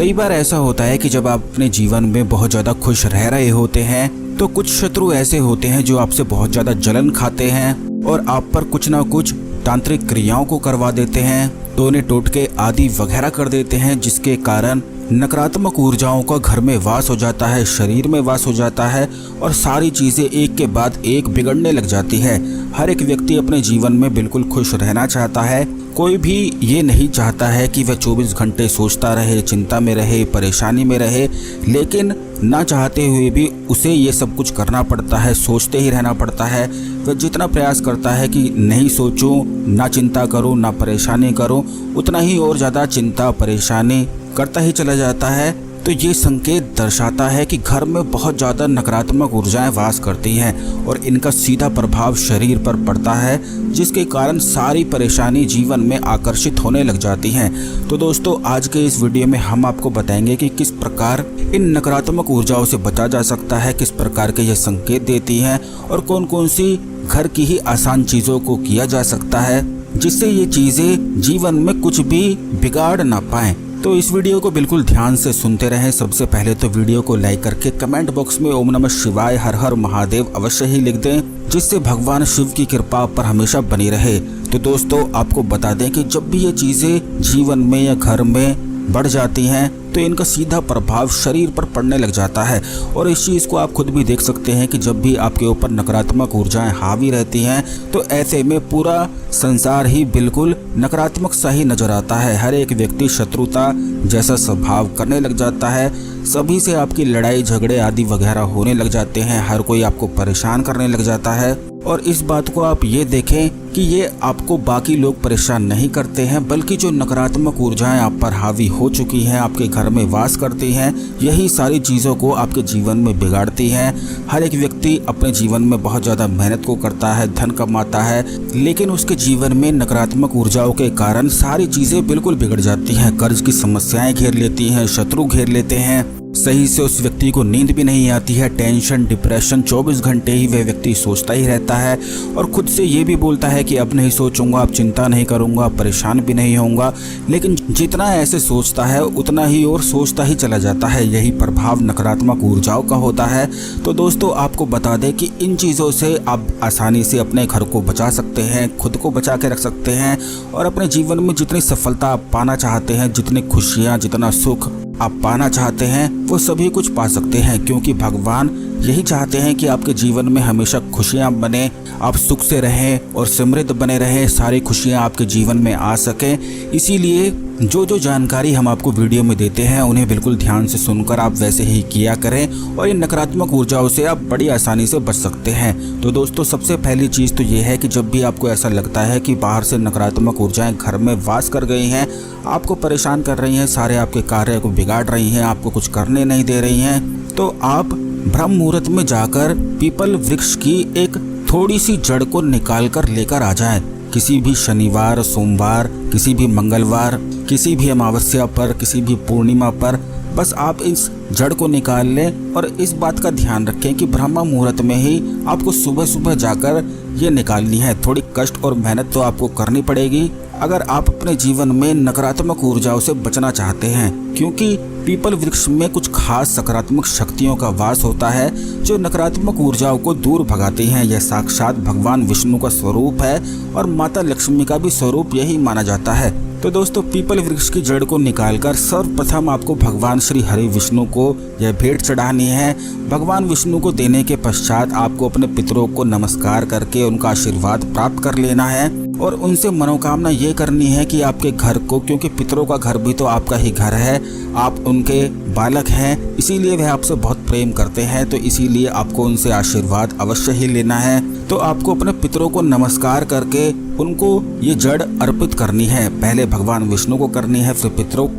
कई बार ऐसा होता है कि जब आप अपने जीवन में बहुत ज़्यादा खुश रह रहे होते हैं तो कुछ शत्रु ऐसे होते हैं जो आपसे बहुत ज़्यादा जलन खाते हैं और आप पर कुछ ना कुछ तांत्रिक क्रियाओं को करवा देते हैं, टोने टोटके आदि वगैरह कर देते हैं, जिसके कारण नकारात्मक ऊर्जाओं का घर में वास हो जाता है, शरीर में वास हो जाता है और सारी चीज़ें एक के बाद एक बिगड़ने लग जाती है। हर एक व्यक्ति अपने जीवन में बिल्कुल खुश रहना चाहता है। कोई भी ये नहीं चाहता है कि वह 24 घंटे सोचता रहे, चिंता में रहे, परेशानी में रहे, लेकिन ना चाहते हुए भी उसे ये सब कुछ करना पड़ता है, सोचते ही रहना पड़ता है। वह जितना प्रयास करता है कि नहीं सोचूं, ना चिंता करूं, ना परेशानी करूं, उतना ही और ज़्यादा चिंता परेशानी करता ही चला जाता है। तो ये संकेत दर्शाता है कि घर में बहुत ज़्यादा नकारात्मक ऊर्जाएं वास करती हैं और इनका सीधा प्रभाव शरीर पर पड़ता है, जिसके कारण सारी परेशानी जीवन में आकर्षित होने लग जाती हैं। तो दोस्तों, आज के इस वीडियो में हम आपको बताएंगे कि किस प्रकार इन नकारात्मक ऊर्जाओं से बचा जा सकता है, किस प्रकार के ये संकेत देती हैं और कौन कौन सी घर की ही आसान चीज़ों को किया जा सकता है जिससे ये चीज़ें जीवन में कुछ भी बिगाड़ ना पाएं। तो इस वीडियो को बिल्कुल ध्यान से सुनते रहें। सबसे पहले तो वीडियो को लाइक करके कमेंट बॉक्स में ओम नमः शिवाय, हर हर महादेव अवश्य ही लिख दें, जिससे भगवान शिव की कृपा आप पर हमेशा बनी रहे। तो दोस्तों, आपको बता दें कि जब भी ये चीज़ें जीवन में या घर में बढ़ जाती हैं तो इनका सीधा प्रभाव शरीर पर पड़ने लग जाता है। और इस चीज़ को आप खुद भी देख सकते हैं कि जब भी आपके ऊपर नकारात्मक ऊर्जाएं हावी रहती हैं तो ऐसे में पूरा संसार ही बिल्कुल नकारात्मक सा ही नजर आता है। हर एक व्यक्ति शत्रुता जैसा स्वभाव करने लग जाता है, सभी से आपकी लड़ाई झगड़े आदि वगैरह होने लग जाते हैं, हर कोई आपको परेशान करने लग जाता है। और इस बात को आप ये देखें कि ये आपको बाकी लोग परेशान नहीं करते हैं, बल्कि जो नकारात्मक ऊर्जाएं आप पर हावी हो चुकी हैं, आपके घर में वास करती हैं, यही सारी चीज़ों को आपके जीवन में बिगाड़ती हैं। हर एक व्यक्ति अपने जीवन में बहुत ज़्यादा मेहनत को करता है, धन कमाता है, लेकिन उसके जीवन में नकारात्मक ऊर्जाओं के कारण सारी चीज़ें बिल्कुल बिगड़ जाती हैं। कर्ज की समस्याएं घेर लेती हैं, शत्रु घेर लेते हैं, सही से उस व्यक्ति को नींद भी नहीं आती है, टेंशन डिप्रेशन 24 घंटे ही वह व्यक्ति सोचता ही रहता है और खुद से ये भी बोलता है कि अब नहीं सोचूंगा, अब चिंता नहीं करूंगा, परेशान भी नहीं होऊंगा, लेकिन जितना ऐसे सोचता है उतना ही और सोचता ही चला जाता है। यही प्रभाव नकारात्मक ऊर्जाओं का होता है। तो दोस्तों, आपको बता दें कि इन चीज़ों से आप आसानी से अपने घर को बचा सकते हैं, खुद को बचा के रख सकते हैं और अपने जीवन में जितनी सफलता आप पाना चाहते हैं, जितनी खुशियाँ, जितना सुख आप पाना चाहते हैं, वो सभी कुछ पा सकते हैं, क्योंकि भगवान यही चाहते हैं कि आपके जीवन में हमेशा खुशियां बने, आप सुख से रहें और समृद्ध बने रहें, सारी खुशियां आपके जीवन में आ सकें। इसीलिए जो जानकारी हम आपको वीडियो में देते हैं उन्हें बिल्कुल ध्यान से सुनकर आप वैसे ही किया करें और इन नकारात्मक ऊर्जाओं से आप बड़ी आसानी से बच सकते हैं। तो दोस्तों, सबसे पहली चीज़ तो ये है कि जब भी आपको ऐसा लगता है कि बाहर से नकारात्मक ऊर्जाएं घर में वास कर गई हैं, आपको परेशान कर रही हैं, सारे आपके कार्य को बिगाड़ रही हैं, आपको कुछ करने नहीं दे रही हैं, तो आप ब्रह्म मुहूर्त में जाकर पीपल वृक्ष की एक थोड़ी सी जड़ को निकाल कर लेकर आ जाएं। किसी भी शनिवार, सोमवार, किसी भी मंगलवार, किसी भी अमावस्या पर, किसी भी पूर्णिमा पर बस आप इस जड़ को निकाल लें और इस बात का ध्यान रखें कि ब्रह्म मुहूर्त में ही आपको सुबह सुबह जाकर ये निकालनी है। थोड़ी कष्ट और मेहनत तो आपको करनी पड़ेगी अगर आप अपने जीवन में नकारात्मक ऊर्जाओं से बचना चाहते हैं, क्योंकि पीपल वृक्ष में कुछ खास सकारात्मक शक्तियों का वास होता है जो नकारात्मक ऊर्जाओं को दूर भगाती हैं। यह साक्षात भगवान विष्णु का स्वरूप है और माता लक्ष्मी का भी स्वरूप यही माना जाता है। तो दोस्तों, पीपल वृक्ष की जड़ को निकालकर सर्वप्रथम आपको भगवान श्री हरि विष्णु को यह भेंट चढ़ानी है। भगवान विष्णु को देने के पश्चात आपको अपने पितरों को नमस्कार करके उनका आशीर्वाद प्राप्त कर लेना है और उनसे मनोकामना ये करनी है कि आपके घर को, क्योंकि पितरों का घर भी तो आपका ही घर है, आप उनके बालक हैं, इसीलिए वह आपसे बहुत प्रेम करते हैं, तो इसीलिए आपको उनसे आशीर्वाद अवश्य ही लेना है। तो आपको अपने पितरों को नमस्कार करके उनको ये जड़ अर्पित करनी है। पहले भगवान विष्णु को करनी है, फिर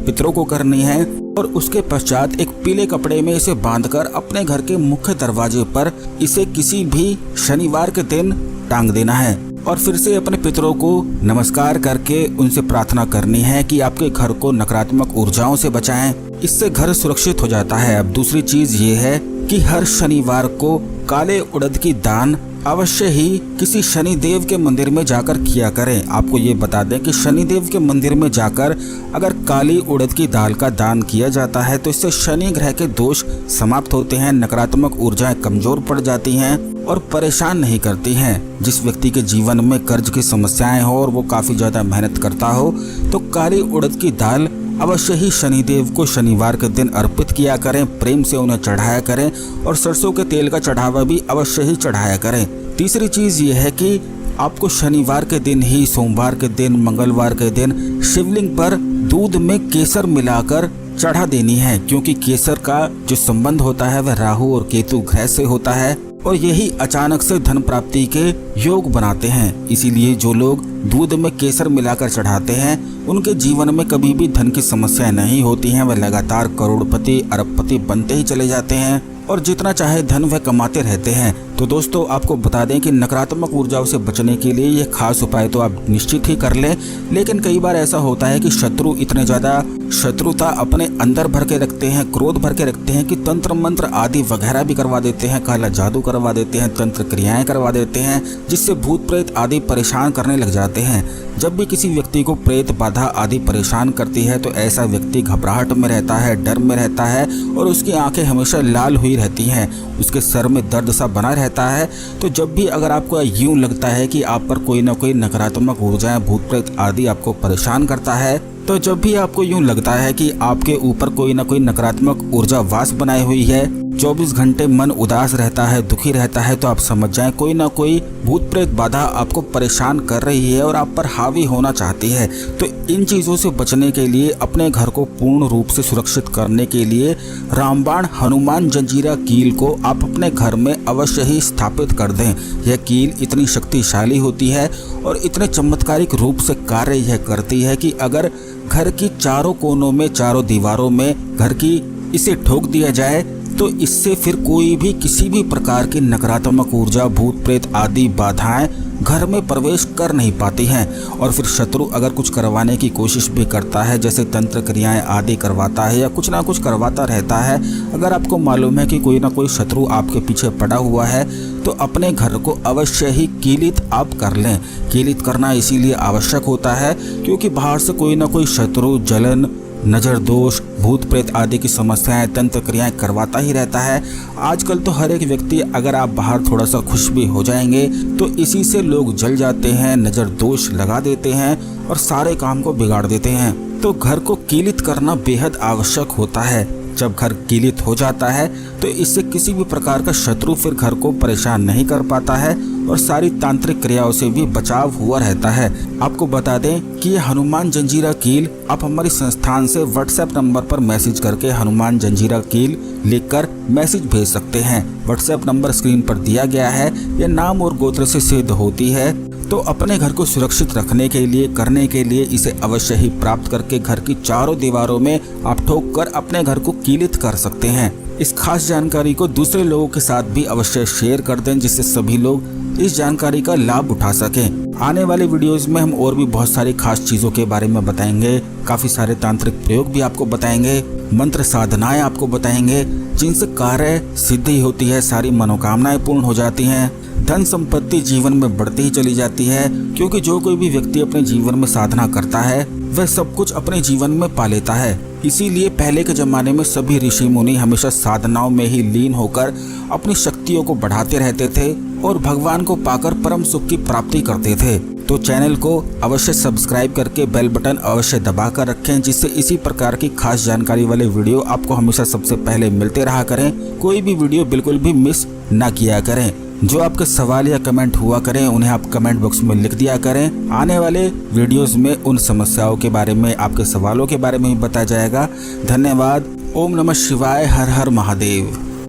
पितरों को करनी है और उसके पश्चात एक पीले कपड़े में इसे बांधकर अपने घर के मुख्य दरवाजे पर इसे किसी भी शनिवार के दिन टांग देना है और फिर से अपने पितरों को नमस्कार करके उनसे प्रार्थना करनी है कि आपके घर को नकारात्मक ऊर्जाओं से बचाएं। इससे घर सुरक्षित हो जाता है। अब दूसरी चीज ये है कि हर शनिवार को काले उड़द की दान अवश्य ही किसी शनि देव के मंदिर में जाकर किया करें। आपको ये बता दें कि शनि देव के मंदिर में जाकर अगर काली उड़द की दाल का दान किया जाता है तो इससे शनि ग्रह के दोष समाप्त होते हैं, नकारात्मक ऊर्जाएं कमजोर पड़ जाती हैं और परेशान नहीं करती हैं। जिस व्यक्ति के जीवन में कर्ज की समस्याएं हो और वो काफ़ी ज़्यादा मेहनत करता हो तो काली उड़द की दाल अवश्य ही शनिदेव को शनिवार के दिन अर्पित किया करें, प्रेम से उन्हें चढ़ाया करें और सरसों के तेल का चढ़ावा भी अवश्य ही चढ़ाया करें। तीसरी चीज़ ये है कि आपको शनिवार के दिन ही, सोमवार के दिन, मंगलवार के दिन शिवलिंग पर दूध में केसर मिलाकर चढ़ा देनी है, क्योंकि केसर का जो संबंध होता है वह राहु और केतु ग्रह से होता है और यही अचानक से धन प्राप्ति के योग बनाते हैं। इसीलिए जो लोग दूध में केसर मिलाकर चढ़ाते हैं उनके जीवन में कभी भी धन की समस्याएं नहीं होती हैं, वह लगातार करोड़पति अरबपति बनते ही चले जाते हैं और जितना चाहे धन वह कमाते रहते हैं। तो दोस्तों आपको बता दें कि नकारात्मक ऊर्जाओं से बचने के लिए ये खास उपाय तो आप निश्चित ही कर लें, लेकिन कई बार ऐसा होता है कि शत्रु इतने ज़्यादा शत्रुता अपने अंदर भर के रखते हैं, क्रोध भर के रखते हैं कि तंत्र मंत्र आदि वगैरह भी करवा देते हैं, काला जादू करवा देते हैं, तंत्र क्रियाएं करवा देते हैं, जिससे भूत प्रेत आदि परेशान करने लग जाते हैं। जब भी किसी व्यक्ति को प्रेत बाधा आदि परेशान करती है तो ऐसा व्यक्ति घबराहट में रहता है, डर में रहता है और उसकी आंखें हमेशा लाल हुई रहती हैं, उसके सर में दर्द सा बना रहता है। तो जब भी अगर आपको यूं लगता है कि आप पर कोई ना कोई नकारात्मक ऊर्जाएं, भूत प्रेत आदि आपको परेशान करता है, तो जब भी आपको यूं लगता है कि आपके ऊपर कोई ना कोई नकारात्मक ऊर्जा वास बनाई हुई है, 24 घंटे मन उदास रहता है, दुखी रहता है, तो आप समझ जाएं कोई ना कोई भूत प्रेत बाधा आपको परेशान कर रही है और आप पर हावी होना चाहती है। तो इन चीज़ों से बचने के लिए, अपने घर को पूर्ण रूप से सुरक्षित करने के लिए रामबाण हनुमान जंजीरा कील को आप अपने घर में अवश्य ही स्थापित कर दें। यह कील इतनी शक्तिशाली होती है और इतने चमत्कारिक रूप से कार्य यह करती है कि अगर घर की चारों कोनों में, चारों दीवारों में घर की इसे ठोक दिया जाए तो इससे फिर कोई भी किसी भी प्रकार की नकारात्मक ऊर्जा, भूत प्रेत आदि बाधाएं घर में प्रवेश कर नहीं पाती हैं। और फिर शत्रु अगर कुछ करवाने की कोशिश भी करता है, जैसे तंत्र क्रियाएं आदि करवाता है या कुछ ना कुछ करवाता रहता है, अगर आपको मालूम है कि कोई ना कोई शत्रु आपके पीछे पड़ा हुआ है तो अपने घर को अवश्य ही कीलित आप कर लें। कीलित करना इसीलिए आवश्यक होता है क्योंकि बाहर से कोई ना कोई शत्रु जलन, नज़र दोष, भूत प्रेत आदि की समस्याएं, तंत्र क्रियाएं करवाता ही रहता है। आजकल तो हर एक व्यक्ति, अगर आप बाहर थोड़ा सा खुश भी हो जाएंगे तो इसी से लोग जल जाते हैं, नज़र दोष लगा देते हैं और सारे काम को बिगाड़ देते हैं। तो घर को कीलित करना बेहद आवश्यक होता है। जब घर कीलित हो जाता है तो इससे किसी भी प्रकार का शत्रु फिर घर को परेशान नहीं कर पाता है और सारी तांत्रिक क्रियाओं से भी बचाव हुआ रहता है। आपको बता दें कि ये हनुमान जंजीरा कील आप हमारी संस्थान से व्हाट्सएप नंबर पर मैसेज करके हनुमान जंजीरा कील लिखकर मैसेज भेज सकते हैं। व्हाट्सएप नंबर स्क्रीन पर दिया गया है। यह नाम और गोत्र से सिद्ध होती है। तो अपने घर को सुरक्षित रखने के लिए, करने के लिए इसे अवश्य ही प्राप्त करके घर की चारों दीवारों में आप ठोक कर अपने घर को कीलित कर सकते हैं। इस खास जानकारी को दूसरे लोगों के साथ भी अवश्य शेयर कर दें, जिससे सभी लोग इस जानकारी का लाभ उठा सकें। आने वाले वीडियोस में हम और भी बहुत सारी खास चीज़ों के बारे में बताएंगे, काफ़ी सारे तांत्रिक प्रयोग भी आपको बताएंगे, मंत्र साधनाएं आपको बताएंगे जिनसे कार्य सिद्धि होती है, सारी मनोकामनाएं पूर्ण हो जाती हैं, धन संपत्ति जीवन में बढ़ती ही चली जाती है। क्योंकि जो कोई भी व्यक्ति अपने जीवन में साधना करता है वह सब कुछ अपने जीवन में पा लेता है। इसीलिए पहले के ज़माने में सभी ऋषि मुनि हमेशा साधनाओं में ही लीन होकर अपनी शक्तियों को बढ़ाते रहते थे और भगवान को पाकर परम सुख की प्राप्ति करते थे। तो चैनल को अवश्य सब्सक्राइब करके बेल बटन अवश्य दबा कर रखें, जिससे इसी प्रकार की खास जानकारी वाले वीडियो आपको हमेशा सबसे पहले मिलते रहा करें। कोई भी वीडियो बिल्कुल भी मिस ना किया करें। जो आपके सवाल या कमेंट हुआ करें उन्हें आप कमेंट बॉक्स में लिख दिया करें। आने वाले वीडियोस में उन समस्याओं के बारे में, आपके सवालों के बारे में भी बताया जाएगा। धन्यवाद। ओम नमः शिवाय। हर हर महादेव।